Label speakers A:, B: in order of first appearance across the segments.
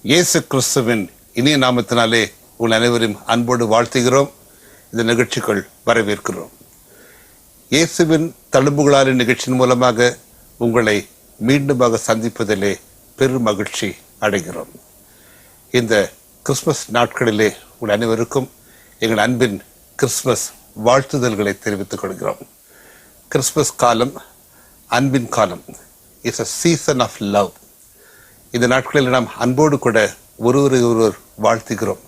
A: இயேசு கிறிஸ்துவின் இனிய நாமத்தினாலே உங்கள் அனைவரையும் அன்போடு வாழ்த்துகிறோம். இந்த நிகழ்ச்சிக்குள் வரவேற்கிறோம். இயேசுவின் தழும்புகளாலின் நிகழ்ச்சியின் மூலமாக உங்களை மீண்டுமாக சந்திப்பதிலே பெரும் மகிழ்ச்சி அடைகிறோம். இந்த கிறிஸ்மஸ் நாட்களிலே உங்கள் அனைவருக்கும் எங்கள் அன்பின் கிறிஸ்மஸ் வாழ்த்துதல்களை தெரிவித்துக் கொள்கிறோம். கிறிஸ்மஸ் காலம் அன்பின் காலம். It's a season of love. இந்த நாட்களில் நாம் அன்போடு கூட ஒருவரை ஒருவர் வாழ்த்துகிறோம்.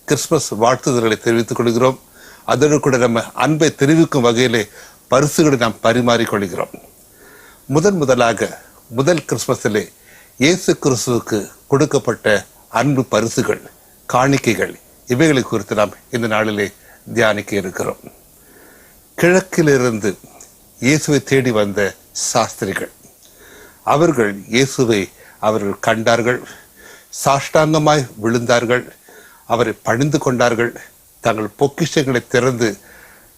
A: கிறிஸ்மஸ் வாழ்த்துதல்களை தெரிவித்துக் கொள்கிறோம். அதோடு கூட நம்ம அன்பை தெரிவிக்கும் வகையிலே பரிசுகளை நாம் பரிமாறிக்கொள்கிறோம். முதல் கிறிஸ்மஸிலே இயேசு கிறிஸ்துவுக்கு கொடுக்கப்பட்ட அன்பு பரிசுகள், காணிக்கைகள், இவைகளை குறித்து நாம் இந்த நாளிலே தியானிக்க இருக்கிறோம். கிழக்கிலிருந்து இயேசுவை தேடி வந்த சாஸ்திரிகள், அவர்கள் இயேசுவை அவர்கள் கண்டார்கள், சாஷ்டாங்கமாய் விழுந்தார்கள், அவரை பணிந்து கொண்டார்கள். தங்கள் பொக்கிஷங்களை திறந்து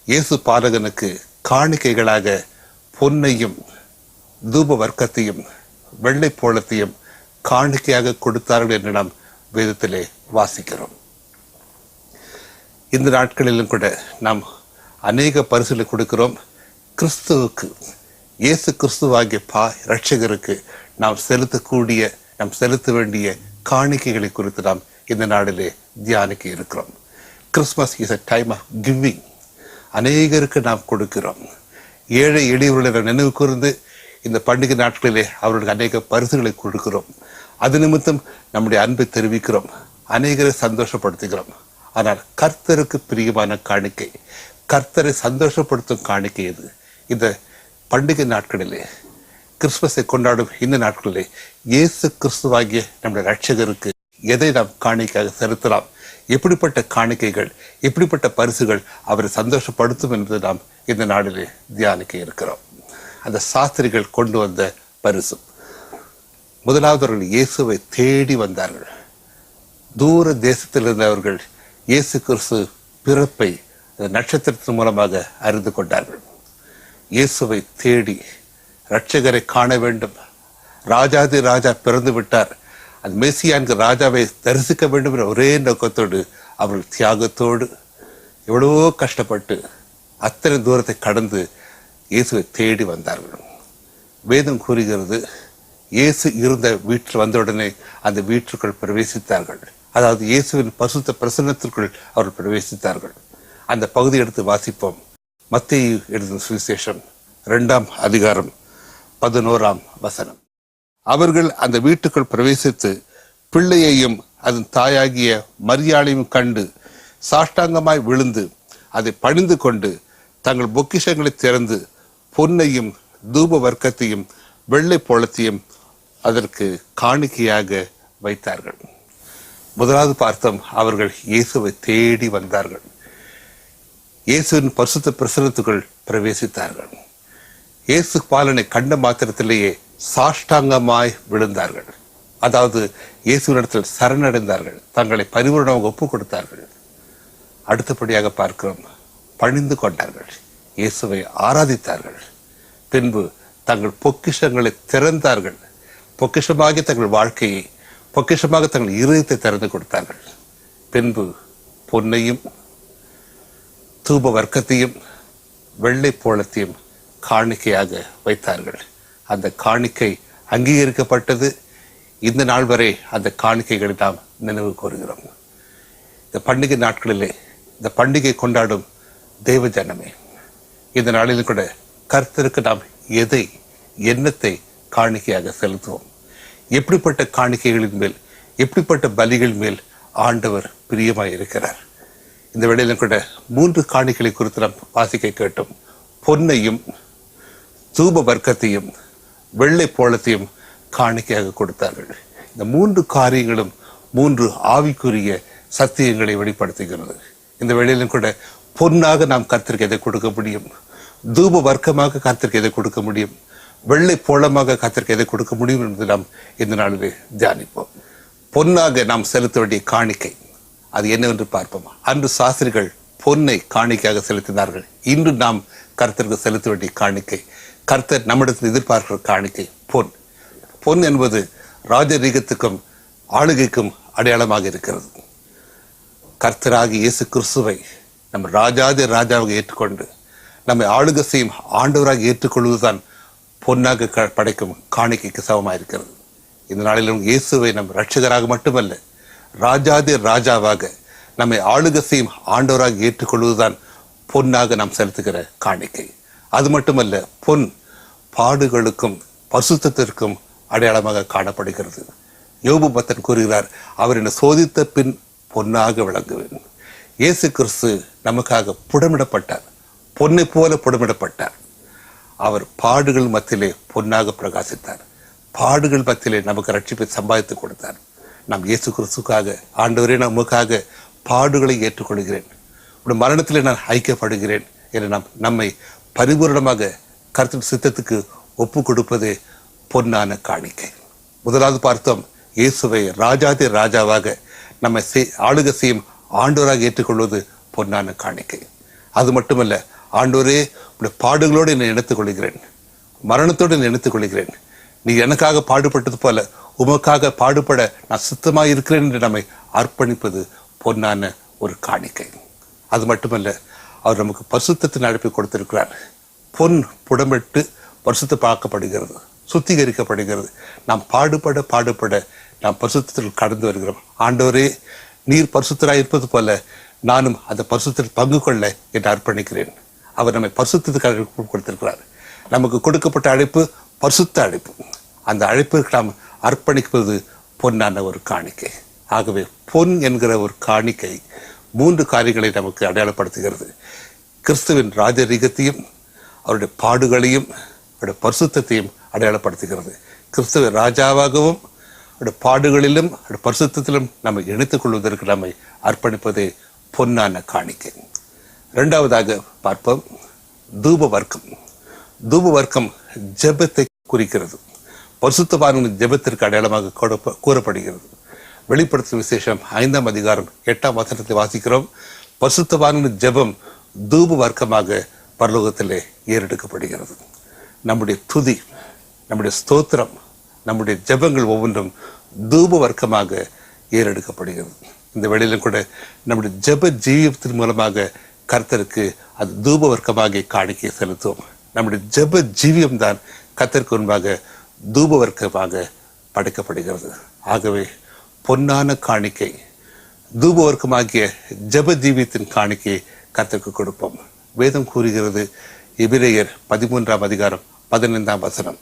A: இயேசு பாலகனுக்கு காணிக்கைகளாக பொன்னையும் தூப வர்க்கத்தையும் வெள்ளை போலத்தையும் காணிக்கையாக கொடுத்தார்கள் என்று நாம் வேதத்திலே வாசிக்கிறோம். இந்த நாட்களிலும் கூட நாம் அநேக பரிசுகளை கொடுக்கிறோம். கிறிஸ்துவுக்கு, இயேசு கிறிஸ்துவாகிய இரட்சகருக்கு நாம் செலுத்த வேண்டிய காணிக்கைகளை குறித்து நாம் இந்த நாளிலே தியானிக்க இருக்கிறோம். Christmas is a time of giving. அநேகருக்கு நாம் கொடுக்கிறோம். ஏழை எளியவர்களை நினைவு கூர்ந்து இந்த பண்டிகை நாட்களிலே அவர்களுக்கு அநேக பரிசுகளை கொடுக்கிறோம். அது நிமித்தம் நம்முடைய அன்பை தெரிவிக்கிறோம், அநேகரை சந்தோஷப்படுத்துகிறோம். ஆனால் கர்த்தருக்கு பிரியமான காணிக்கை, கர்த்தரை சந்தோஷப்படுத்தும் காணிக்கை இது. இந்த பண்டிகை நாட்களிலே, கிறிஸ்துமஸை கொண்டாடும் இந்த நாட்களிலே இயேசு கிறிஸ்துவாகிய நம்முடைய ரட்சகருக்கு எதை நாம் காணிக்கையாக செலுத்தலாம், எப்படிப்பட்ட காணிக்கைகள், எப்படிப்பட்ட பரிசுகள் அவரை சந்தோஷப்படுத்தும் என்பதை நாம் இந்த நாளிலே தியானிக்க இருக்கிறோம். அந்த சாஸ்திரிகள் கொண்டு வந்த பரிசு, முதலாவதவர்கள் இயேசுவை தேடி வந்தார்கள். தூர தேசத்தில் இருந்தவர்கள் இயேசு கிறிஸ்து பிறப்பை நட்சத்திரத்தின் மூலமாக அறிந்து கொண்டார்கள். இயேசுவை தேடி இரட்சகரை காண வேண்டும், ராஜாதி ராஜா பிறந்து விட்டார், அந்த மெசியான்கு ராஜாவை தரிசிக்க வேண்டும் என்ற ஒரே நோக்கத்தோடு அவர்கள் தியாகத்தோடு எவ்வளவோ கஷ்டப்பட்டு அத்தனை தூரத்தை கடந்து இயேசுவை தேடி வந்தார்கள். வேதம் கூறுகிறது, இயேசு இருந்த வீட்டில் வந்தவுடனே அந்த வீட்டுக்குள் பிரவேசித்தார்கள். அதாவது இயேசுவின் பரிசுத்த பிரசன்னத்திற்குள் அவர்கள் பிரவேசித்தார்கள். அந்த பகுதி எடுத்து வாசிப்போம். மத்தேயு எழுதின சுவிசேஷம் 2ஆம் அதிகாரம் 11ஆம் வசனம். அவர்கள் அந்த வீட்டுக்குள் பிரவேசித்து பிள்ளையையும் அதன் தாயாகிய மரியாளையும் கண்டு சாஷ்டாங்கமாய் விழுந்து அதை பணிந்து கொண்டு தங்கள் பொக்கிஷங்களை திறந்து பொன்னையும் தூப வர்க்கத்தையும் வெள்ளை போலத்தையும் அதற்கு காணிக்கையாக வைத்தார்கள். முதலாவது பார்த்தோம், அவர்கள் இயேசுவை தேடி வந்தார்கள். இயேசுவின் பரிசுத்த பிரசன்னத்துக்குள் பிரவேசித்தார்கள். இயேசு பாலனை கண்ட மாத்திரத்திலேயே சாஷ்டாங்கமாய் விழுந்தார்கள். அதாவது இயேசுவினிடத்தில் சரணடைந்தார்கள், தங்களை பரிபூரணமாக ஒப்புக் கொடுத்தார்கள். அடுத்தபடியாக பார்க்கிறோம், பணிந்து கொண்டார்கள், இயேசுவை ஆராதித்தார்கள். பின்பு தங்கள் பொக்கிஷங்களை திறந்தார்கள். பொக்கிஷமாக தங்கள் வாழ்க்கையை, பொக்கிஷமாக தங்கள் இருதயத்தை திறந்து கொடுத்தார்கள். பின்பு பொன்னையும் தூப வர்க்கத்தையும் வெள்ளை போலத்தையும் காணிக்கையாக வைத்தார்கள். அந்த காணிக்கை அங்கீகரிக்கப்பட்டது. இந்த நாள் வரை அந்த காணிக்கைகளை நாம் நினைவு கூறுகிறோம். இந்த பண்டிகை நாட்களிலே, இந்த பண்டிகை கொண்டாடும் தெய்வ ஜனமே, இந்த நாளிலும் கூட கர்த்தருக்கு நாம் எதை, எண்ணத்தை காணிக்கையாக செலுத்துவோம்? எப்படிப்பட்ட காணிக்கைகளின் மேல், எப்படிப்பட்ட பலிகள் மேல் ஆண்டவர் பிரியமாய் இருக்கிறார்? இந்த வேளையிலும் கூட 3 காணிக்கைகளை குறித்து நாம் வாசிக்க கேட்டோம். பொன்னையும் தூப வர்க்கத்தையும் வெள்ளை போலத்தையும் காணிக்கையாக கொடுத்தார்கள். இந்த 3 காரியங்களும் 3 ஆவிக்குரிய சத்தியங்களை வெளிப்படுத்துகிறது. இந்த வேளையிலும் கூட பொன்னாக நாம் கர்த்தருக்கு எதை கொடுக்க முடியும், தூப வர்க்கமாக கர்த்தருக்கு எதை கொடுக்க முடியும், வெள்ளை போலமாக கர்த்தருக்கு எதை கொடுக்க முடியும் என்று நாம் இந்த நாளிலே தியானிப்போம். பொன்னாக நாம் செலுத்த வேண்டிய காணிக்கை அது என்னவென்று பார்ப்போம். அன்று சாஸ்திரிகள் பொன்னை காணிக்கையாக செலுத்தினார்கள். இன்று நாம் கர்த்தருக்கு செலுத்த வேண்டிய காணிக்கை, கர்த்தர் நம்மிடத்தில் எதிர்பார்க்கிற காணிக்கை பொன். பொன் என்பது ராஜரீகத்துக்கும் ஆளுகைக்கும் அடையாளமாக இருக்கிறது. கர்த்தராகி இயேசு கிறிஸ்துவை நம்ம ராஜாதி ராஜாவாக ஏற்றுக்கொண்டு நம்மை ஆளுகை செய்யும் ஆண்டவராக ஏற்றுக்கொள்வதுதான் பொன்னாக படைக்கும் காணிக்கைக்கு சமமாயிருக்கிறது. இந்த நாளிலும் இயேசுவை நம் இரட்சகராக மட்டுமல்ல, ராஜாதி ராஜாவாக நம்மை ஆளுகை செய்யும் ஆண்டவராக ஏற்றுக்கொள்வதுதான் பொன்னாக நாம் செலுத்துகிற காணிக்கை. அது மட்டுமல்ல, பொன் பாடுகளுக்கும் பரிசுத்தத்திற்கும் அடையாளமாக காணப்படுகிறது. யோபு பக்தன் கூறுகிறார், அவர் என்னை சோதித்த பின் பொன்னாக விளங்குவேன். இயேசு கிறிஸ்து நமக்காக புடமிடப்பட்டார், பொன்னை போல புடமிடப்பட்டார். அவர் பாடுகள் மத்தியிலே பொன்னாக பிரகாசித்தார். பாடுகள் மத்தியிலே நமக்கு ரட்சிப்பை சம்பாதித்து கொடுத்தார். நாம் இயேசு கிறிஸ்துக்காக, ஆண்டவரே நமக்காக பாடுகளை ஏற்றுக்கொள்கிறேன், உடைய மரணத்திலே நான் ஐக்கியப்படுகிறேன் என்று நம்மை பரிபூரணமாக கர்த்தர் சித்தத்துக்கு ஒப்பு கொடுப்பதே பொன்னான காணிக்கை. முதலாவது பார்த்தோம், இயேசுவை ராஜாதி ராஜாவாக நம்மை ஆளுகை செய்யும் ஆண்டவராக ஏற்றுக்கொள்வது பொன்னான காணிக்கை. அது மட்டுமல்ல, ஆண்டவரே உடைய பாடுகளோடு என்னை இணைத்துக் கொள்கிறேன், மரணத்தோடு என்னை இணைத்துக் கொள்கிறேன், நீ எனக்காக பாடுபட்டது போல உமக்காக பாடுபட நான் சித்தமாக இருக்கிறேன் என்று நம்மை அர்ப்பணிப்பது பொன்னான ஒரு காணிக்கை. அது மட்டுமல்ல, அவர் நமக்கு பரிசுத்தத்தின் அழைப்பை கொடுத்திருக்கிறார். பொன் புடமிட்டு பரிசுத்தமாக்கப்படுகிறது, சுத்திகரிக்கப்படுகிறது. நாம் பாடுபட நாம் பரிசுத்தத்தில் கடந்து வருகிறோம். ஆண்டவரே, நீர் பரிசுத்தராய் இருப்பது போல நானும் அந்த பரிசுத்தத்தில் பங்கு கொள்ள என்று அர்ப்பணிக்கிறேன். அவர் நம்மை பரிசுத்தத்துக்கு அழைப்பு கொடுத்திருக்கிறார். நமக்கு கொடுக்கப்பட்ட அழைப்பு பரிசுத்த அழைப்பு. அந்த அழைப்பிற்கு நாம் அர்ப்பணிப்பது பொன்னான ஒரு காணிக்கை. ஆகவே பொன் என்கிற ஒரு காணிக்கை 3 காரியங்களை நமக்கு அடையாளப்படுத்துகிறது. கிறிஸ்துவின் ராஜரீகத்தையும் அவருடைய பாடுகளையும் அவருடைய பரிசுத்தத்தையும் அடையாளப்படுத்துகிறது. கிறிஸ்துவ ராஜாவாகவும் அவருடைய பாடுகளிலும் அவருடைய பரிசுத்தத்திலும் நம்மை இணைத்துக் கொள்வதற்கு நம்மை அர்ப்பணிப்பதே பொன்னான காணிக்கை. 2வதாக பார்ப்போம், தூப வர்க்கம். தூப வர்க்கம் ஜெபத்தை குறிக்கிறது. பரிசுத்தவான்களின் ஜெபத்திற்கு அடையாளமாக கூறப்படுகிறது. வெளிப்படுத்தும் விசேஷம் 5ஆம் அதிகாரம் 8ஆம் வசனத்தை வாசிக்கிறோம். பரிசுத்தவான்களின் ஜெபம் தூப வர்க்கமாக பரலோகத்திலே ஏறெடுக்கப்படுகிறது. நம்முடைய துதி, நம்முடைய ஸ்தோத்திரம், நம்முடைய ஜெபங்கள் ஒவ்வொன்றும் தூப வர்க்கமாக ஏறெடுக்கப்படுகிறது. இந்த வேளையிலும் கூட நம்முடைய ஜெப ஜீவியத்தின் மூலமாக கர்த்தருக்கு அது தூப வர்க்கமாக காணிக்கை செலுத்துவோம். நம்முடைய ஜெப ஜீவியம் தான் கர்த்தருக்கு முன்பாக தூப வர்க்கமாக படைக்கப்படுகிறது. ஆகவே பொன்னான காணிக்கை, தூப வர்க்கமாகிய ஜெப ஜீவியத்தின் காணிக்கையை கர்த்தருக்கு கொடுப்போம். வேதம் கூறுகிறது, எபிரேயர் 13ஆம் அதிகாரம் 15ஆம் வசனம்,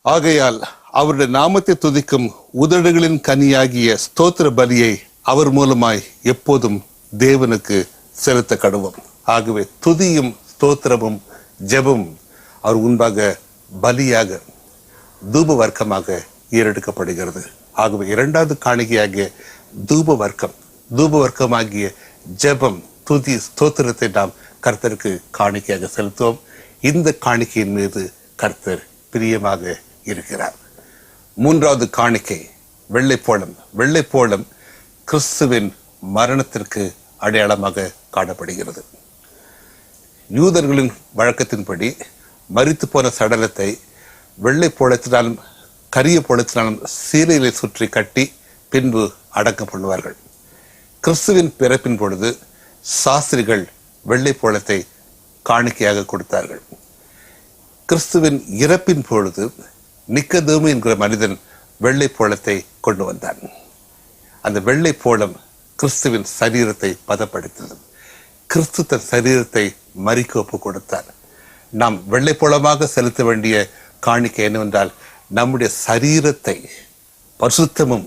A: ஆகையால் அவருடைய நாமத்தை துதிக்கும் உதடுகளின் கனியாகிய ஸ்தோத்திர பலியை அவர் மூலமாய் எப்போதும் தேவனுக்கு செலுத்த கடுவோம். ஆகவே துதியும் ஸ்தோத்திரமும் ஜெபம் அவர் முன்பாக பலியாக தூப வர்க்கமாக ஏறெடுக்கப்படுகிறது. ஆகவே 2வது காணிக்கையாகிய தூப வர்க்கம், தூப வர்க்கமாகிய ஜெபம், துதி, ஸ்தோத்திரத்தை நாம் கர்த்தருக்கு காணிக்கையாக செலுத்துவோம். இந்த காணிக்கையின் மீது கர்த்தர் பிரியமாக இருக்கிறார். 3வது காணிக்கை வெள்ளைப்போளம். வெள்ளைப்போளம் கிறிஸ்துவின் மரணத்திற்கு அடையாளமாக காணப்படுகிறது. யூதர்களின் வழக்கத்தின்படி மரித்து போன சடலத்தை வெள்ளை போளத்தினாலும் கரிய போளத்தினாலும் சீலையிலே சுற்றி கட்டி பின்பு அடக்கம் பண்ணுவார்கள். கிறிஸ்துவின் பிறப்பின் பொழுது சாஸ்திரிகள் வெள்ளை போளத்தை காணிக்கையாக கொடுத்தார்கள். கிறிஸ்துவின் இறப்பின் பொழுது நிக்கதேமு என்கிற மனிதன் வெள்ளை போளத்தை கொண்டு வந்தான். அந்த வெள்ளை போளம் கிறிஸ்துவின் சரீரத்தை பதப்படுத்தது. கிறிஸ்து தன் சரீரத்தை மரிக்க ஒப்பு கொடுத்தார். நாம் வெள்ளை போளமாக செலுத்த வேண்டிய காணிக்கை என்னவென்றால், நம்முடைய சரீரத்தை பரிசுத்தமும்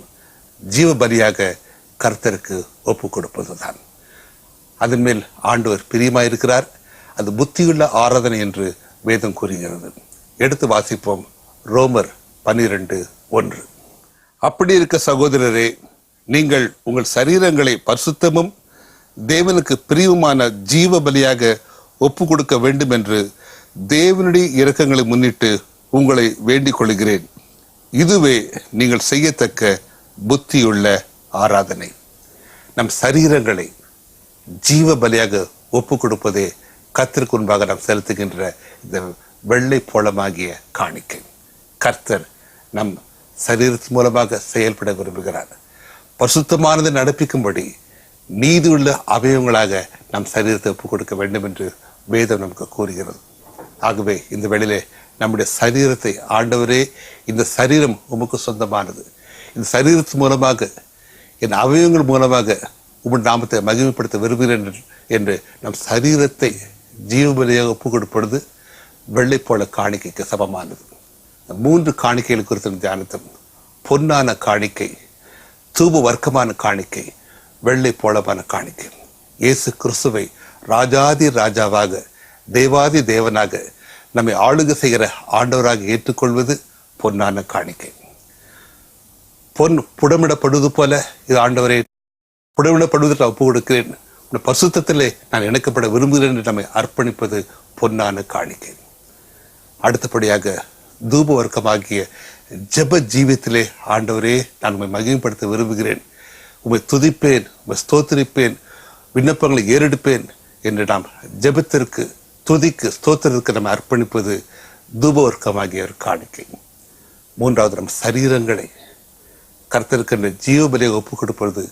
A: ஜீவ பலியாக கர்த்தருக்கு ஒப்பு கொடுப்பதுதான். அதன் மேல் ஆண்டவர் பிரியமாயிருக்கிறார். அது புத்தியுள்ள ஆராதனை என்று வேதம் கூறுகிறது. எடுத்து வாசிப்போம். ரோமர் 12:1. அப்படி இருக்க சகோதரரே, நீங்கள் உங்கள் சரீரங்களை பரிசுத்தமும் தேவனுக்கு பிரியமான ஜீவ பலியாக ஒப்பு கொடுக்க வேண்டும் என்று தேவனுடைய இரக்கங்களை முன்னிட்டு உங்களை வேண்டிக் கொள்கிறேன். இதுவே நீங்கள் செய்யத்தக்க புத்தியுள்ள ஆராதனை. நம் சரீரங்களை ஜீவ பலியாக ஒப்பு கொடுப்பதே கர்த்தருக்கு முன்பாக நாம் செலுத்துகின்ற இந்த வெள்ளை போளமாகிய காணிக்கை. கர்த்தர் நம் சரீரத்தின் மூலமாக செயல்பட விரும்புகிறார். பரிசுத்தமானதை நடப்பிக்கும்படி நீதியுள்ள அவயவங்களாக நம் சரீரத்தை ஒப்புக் கொடுக்க வேண்டும் என்று வேதம் நமக்கு கூறுகிறது. ஆகவே இந்த வேளையிலே நம்முடைய சரீரத்தை, ஆண்டவரே இந்த சரீரம் உமக்கு சொந்தமானது, இந்த சரீரத்தின் மூலமாக என் அவயவங்கள் மூலமாக உம்முடைய நாமத்தை மகிமைப்படுத்த விரும்புகிறேன் என்று நம் சரீரத்தை ஜீவபலியாக ஒப்புக் கொடுப்பது வெள்ளை போல காணிக்கைக்கு சமமானது. 3 காணிக்கைகள் குறித்த தியானத்தும் பொன்னான காணிக்கை, தூப வர்க்கமான காணிக்கை, வெள்ளை போலமான காணிக்கை. இயேசு கிறிஸ்துவை ராஜாதி ராஜாவாக, தேவாதி தேவனாக நம்மை ஆளுகை செய்கிற ஆண்டவராக ஏற்றுக்கொள்வது பொன்னான காணிக்கை. பொன் புடமிடப்படுவது போல இது ஆண்டவரை புடமிடப்படுவதற்கு ஒப்புக் கொடுக்கிறேன், பரிசுத்தத்திலே நான் இணைக்கப்பட விரும்புகிறேன் என்று நம்மை அர்ப்பணிப்பது பொன்னான காணிக்கை. அடுத்தபடியாக தூப வர்க்கமாகிய ஜெப ஜீவியத்திலே ஆண்டவரே நான் உம்மை மகிமைப்படுத்த விரும்புகிறேன், உம்மை துதிப்பேன், உம்மை ஸ்தோத்திரிப்பேன், விண்ணப்பங்களை ஏறெடுப்பேன் என்று நாம் ஜெபத்திற்கு, துதிக்கு, ஸ்தோத்திரத்திற்கு நம்ம அர்ப்பணிப்பது தூப வர்க்கமாகிய ஒரு காணிக்கை. 3வது நம் சரீரங்களை கர்த்தருக்கு ஜீவபலியாக ஒப்புக் கொடுப்பது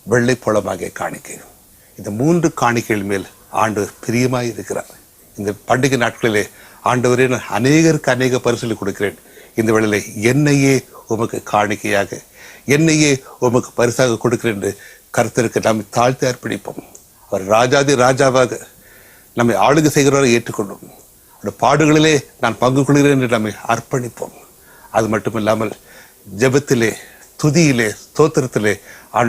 A: வெள்ளை போலமாகிய காணிக்கை. இந்த 3 காணிக்கைகள் மேல் ஆண்டவர் பிரியமாய் இருக்கிறார். இந்த பண்டிகை நாட்களிலே ஆண்டவரே நான் அநேகருக்கு அநேக பரிசுகளை கொடுக்கிறேன், இந்த வேளையிலே என்னையே உமக்கு காணிக்கையாக, என்னையே உமக்கு பரிசாக கொடுக்கிறேன் என்று கர்த்தருக்கு நம்மை தாழ்த்தி அர்ப்பணிப்போம். அவர் ராஜாதி ராஜாவாக நம்மை ஆளுகை செய்கிறவரை ஏற்றுக்கொண்டோம். அவருடைய பாடுகளிலே நான் பங்கு கொள்கிறேன் என்று நம்மை அர்ப்பணிப்போம். அது மட்டுமில்லாமல் ஜெபத்திலே, துதியிலே, ஸ்தோத்திரத்திலே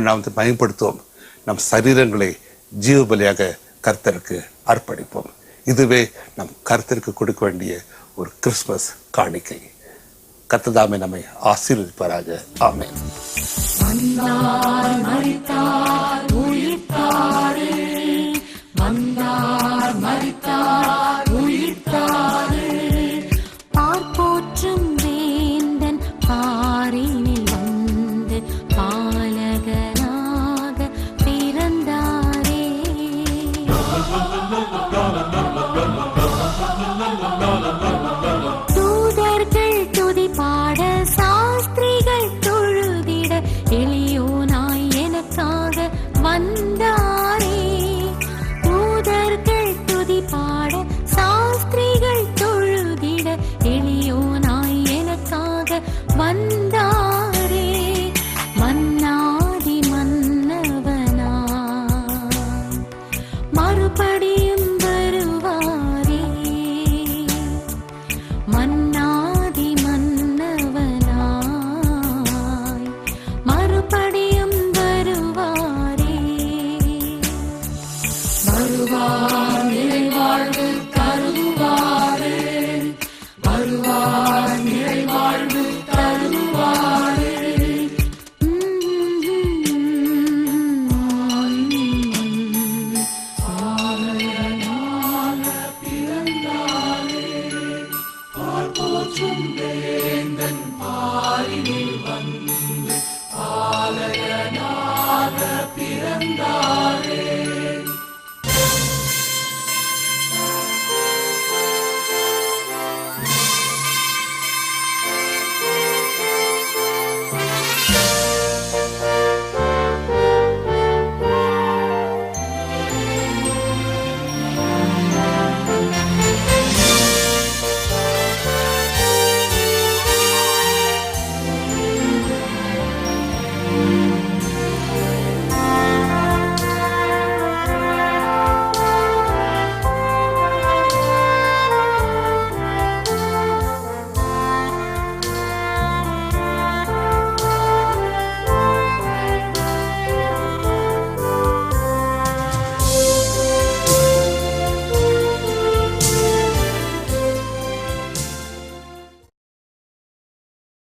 A: நாமத்தை பயன்படுத்துவோம். நம் சரீரங்களை ஜீவபலியாக கர்த்தருக்கு அர்ப்பணிப்போம். இதுவே நம் கர்த்தருக்கு கொடுக்க வேண்டிய ஒரு கிறிஸ்துமஸ் காணிக்கை. கர்த்ததாமே நம்மை ஆசீர்வதிப்பாராக. ஆமென்.
B: பார்ப்போற்றும் வேந்தன் பாரினில் வந்து பாலகனாக பிறந்தாரே. தூதர்கள் துதி பாட, சாஸ்திரிகள் தொழுதிட, எளியோனாய் எனக்காக வந்தாரே. தூதர்கள் துதி பாட, சாஸ்திரிகள் தொழுதிட, எளியோனாய் எனக்காக வந்தாரே. மன்னாதி மன்னவனாய் மறுபடியும் வருவாரே. மன்னாதி மன்னவனாய் மறுபடியும் வருவாரே. வருவார் நிறைவாழ்வு தருவாரே, வருவார் நிறைவாழ்வு